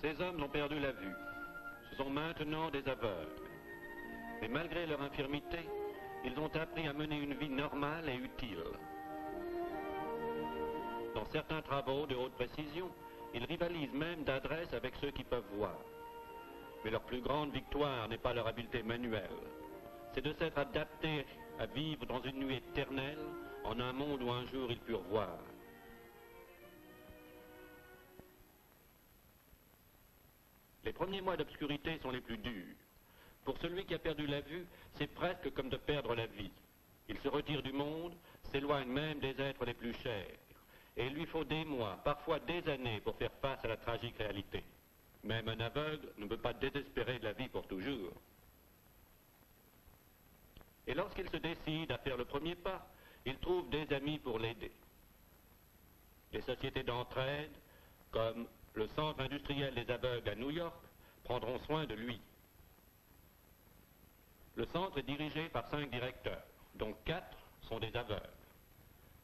Ces hommes ont perdu la vue. Ce sont maintenant des aveugles. Mais malgré leur infirmité, ils ont appris à mener une vie normale et utile. Dans certains travaux de haute précision, ils rivalisent même d'adresse avec ceux qui peuvent voir. Mais leur plus grande victoire n'est pas leur habileté manuelle. C'est de s'être adaptés à vivre dans une nuit éternelle, en un monde où un jour ils purent voir. Les premiers mois d'obscurité sont les plus durs. Pour celui qui a perdu la vue, c'est presque comme de perdre la vie. Il se retire du monde, s'éloigne même des êtres les plus chers. Et il lui faut des mois, parfois des années, pour faire face à la tragique réalité. Même un aveugle ne peut pas désespérer de la vie pour toujours. Et lorsqu'il se décide à faire le premier pas, il trouve des amis pour l'aider. Les sociétés d'entraide, comme le Centre industriel des aveugles à New York, prendront soin de lui. Le centre est dirigé par 5 directeurs, dont 4 sont des aveugles.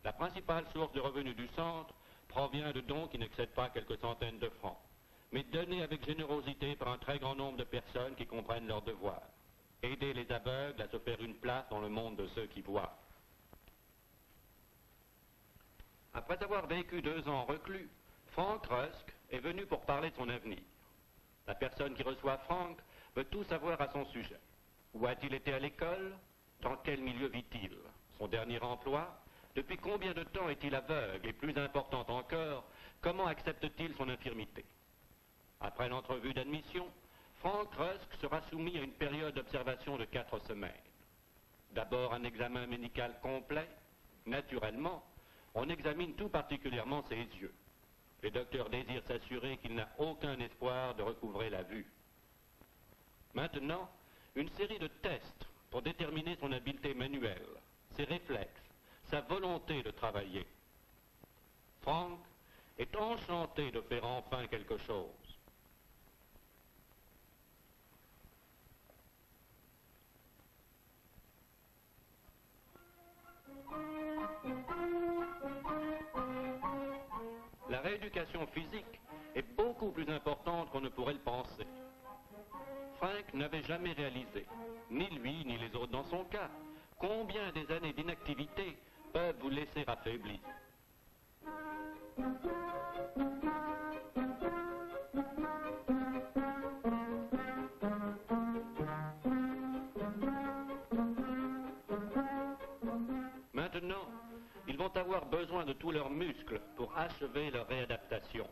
La principale source de revenus du centre provient de dons qui n'excèdent pas quelques centaines de francs, mais donnés avec générosité par un très grand nombre de personnes qui comprennent leurs devoirs. Aider les aveugles à se faire une place dans le monde de ceux qui voient. Après avoir vécu 2 ans reclus, Frank Rusk est venu pour parler de son avenir. La personne qui reçoit Frank veut tout savoir à son sujet. Où a-t-il été à l'école? Dans quel milieu vit-il? Son dernier emploi? Depuis combien de temps est-il aveugle? Et plus important encore, comment accepte-t-il son infirmité? Après l'entrevue d'admission, Frank Rusk sera soumis à une période d'observation de 4 semaines. D'abord un examen médical complet. Naturellement, on examine tout particulièrement ses yeux. Le docteur désire s'assurer qu'il n'a aucun espoir de recouvrer la vue. Maintenant, une série de tests pour déterminer son habileté manuelle, ses réflexes, sa volonté de travailler. Frank est enchanté de faire enfin quelque chose. La rééducation physique est beaucoup plus importante qu'on ne pourrait le penser. Frank n'avait jamais réalisé, ni lui ni les autres dans son cas, combien des années d'inactivité peuvent vous laisser affaibli. Maintenant, ils vont avoir besoin de tous leurs muscles pour achever leur réadaptation.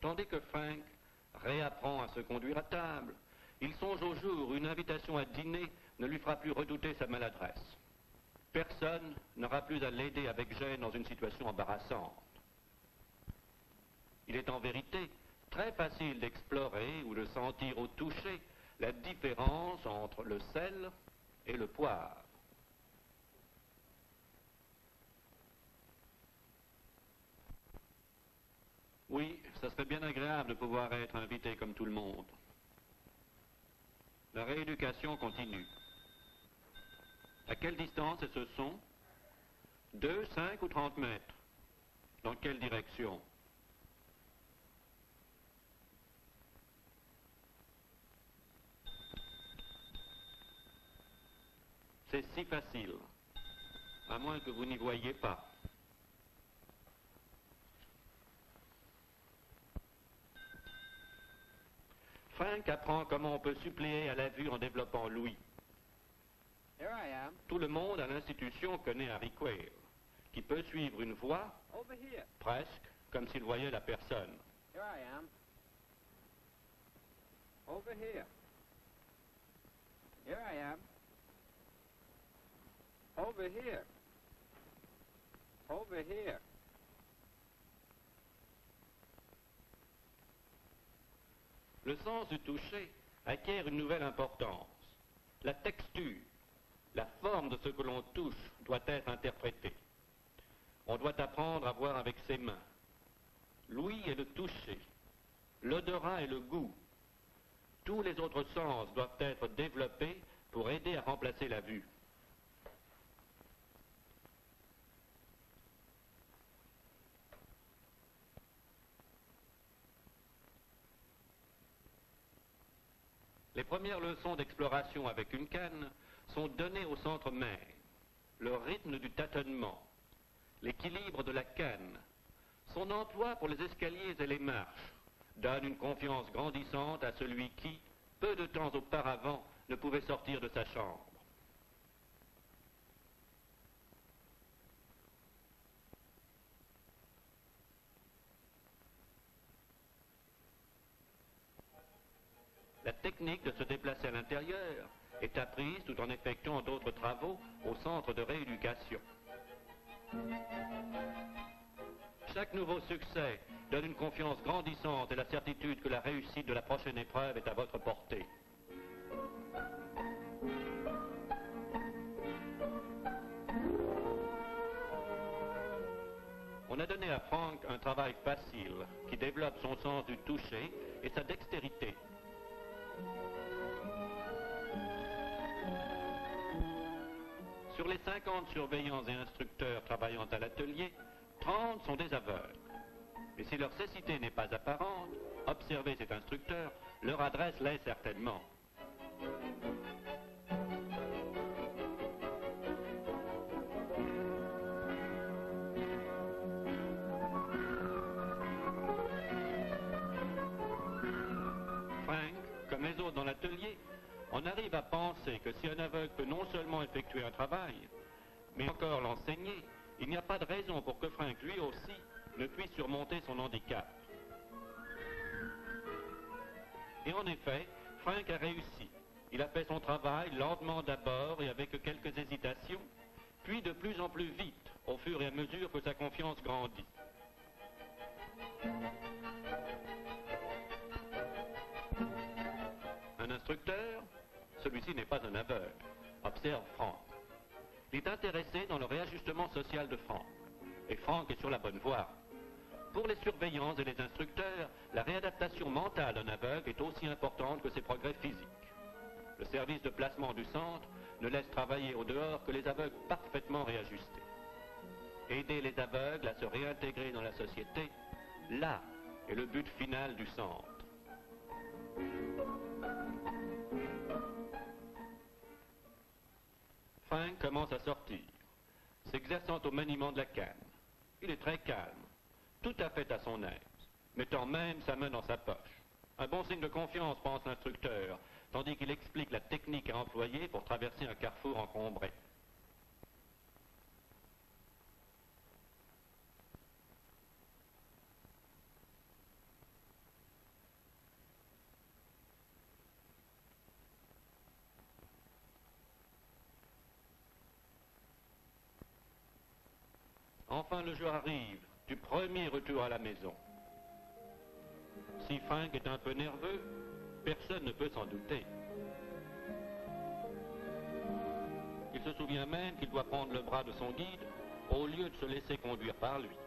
Tandis que Frank réapprend à se conduire à table, il songe au jour où une invitation à dîner ne lui fera plus redouter sa maladresse. Personne n'aura plus à l'aider avec gêne dans une situation embarrassante. Il est en vérité très facile d'explorer ou de sentir au toucher la différence entre le sel et le poivre. Oui, ça serait bien agréable de pouvoir être invité comme tout le monde. La rééducation continue. À quelle distance est ce son? 2, 5 ou 30 mètres? Dans quelle direction? C'est si facile, à moins que vous n'y voyiez pas. Frank apprend comment on peut suppléer à la vue en développant l'ouïe. Tout le monde à l'institution connaît Harry Quayle, qui peut suivre une voix, presque comme s'il voyait la personne. Over here. Here I am. Over here. Over here. Le sens du toucher acquiert une nouvelle importance. La texture, la forme de ce que l'on touche doit être interprétée. On doit apprendre à voir avec ses mains. L'ouïe et le toucher, l'odorat et le goût. Tous les autres sens doivent être développés pour aider à remplacer la vue. Les premières leçons d'exploration avec une canne sont données au centre même. Le rythme du tâtonnement, l'équilibre de la canne, son emploi pour les escaliers et les marches donne une confiance grandissante à celui qui, peu de temps auparavant, ne pouvait sortir de sa chambre. La technique de se déplacer à l'intérieur est apprise tout en effectuant d'autres travaux au centre de rééducation. Chaque nouveau succès donne une confiance grandissante et la certitude que la réussite de la prochaine épreuve est à votre portée. On a donné à Frank un travail facile qui développe son sens du toucher et sa dextérité. Sur les 50 surveillants et instructeurs travaillant à l'atelier, 30 sont des aveugles. Et si leur cécité n'est pas apparente, observez cet instructeur, leur adresse l'est certainement. Frank, comme les autres dans l'atelier, on arrive à penser que si un aveugle peut non seulement effectuer un travail, mais encore l'enseigner, il n'y a pas de raison pour que Frank, lui aussi, ne puisse surmonter son handicap. Et en effet, Frank a réussi. Il a fait son travail lentement d'abord et avec quelques hésitations, puis de plus en plus vite, au fur et à mesure que sa confiance grandit. Un instructeur, celui-ci n'est pas un aveugle, observe Frank. Il est intéressé dans le réajustement social de Frank, et Frank est sur la bonne voie. Pour les surveillants et les instructeurs, la réadaptation mentale d'un aveugle est aussi importante que ses progrès physiques. Le service de placement du centre ne laisse travailler au dehors que les aveugles parfaitement réajustés. Aider les aveugles à se réintégrer dans la société, là est le but final du centre. Frank commence à sortir, s'exerçant au maniement de la canne. Il est très calme, tout à fait à son aise, mettant même sa main dans sa poche. Un bon signe de confiance, pense l'instructeur, tandis qu'il explique la technique à employer pour traverser un carrefour encombré. Enfin, le jour arrive du premier retour à la maison. Si Frank est un peu nerveux, personne ne peut s'en douter. Il se souvient même qu'il doit prendre le bras de son guide au lieu de se laisser conduire par lui.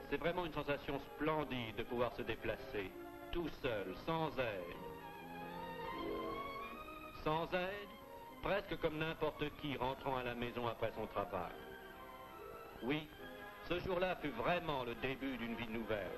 C'est vraiment une sensation splendide de pouvoir se déplacer, tout seul, sans aide. Sans aide, presque comme n'importe qui rentrant à la maison après son travail. Oui, ce jour-là fut vraiment le début d'une vie nouvelle.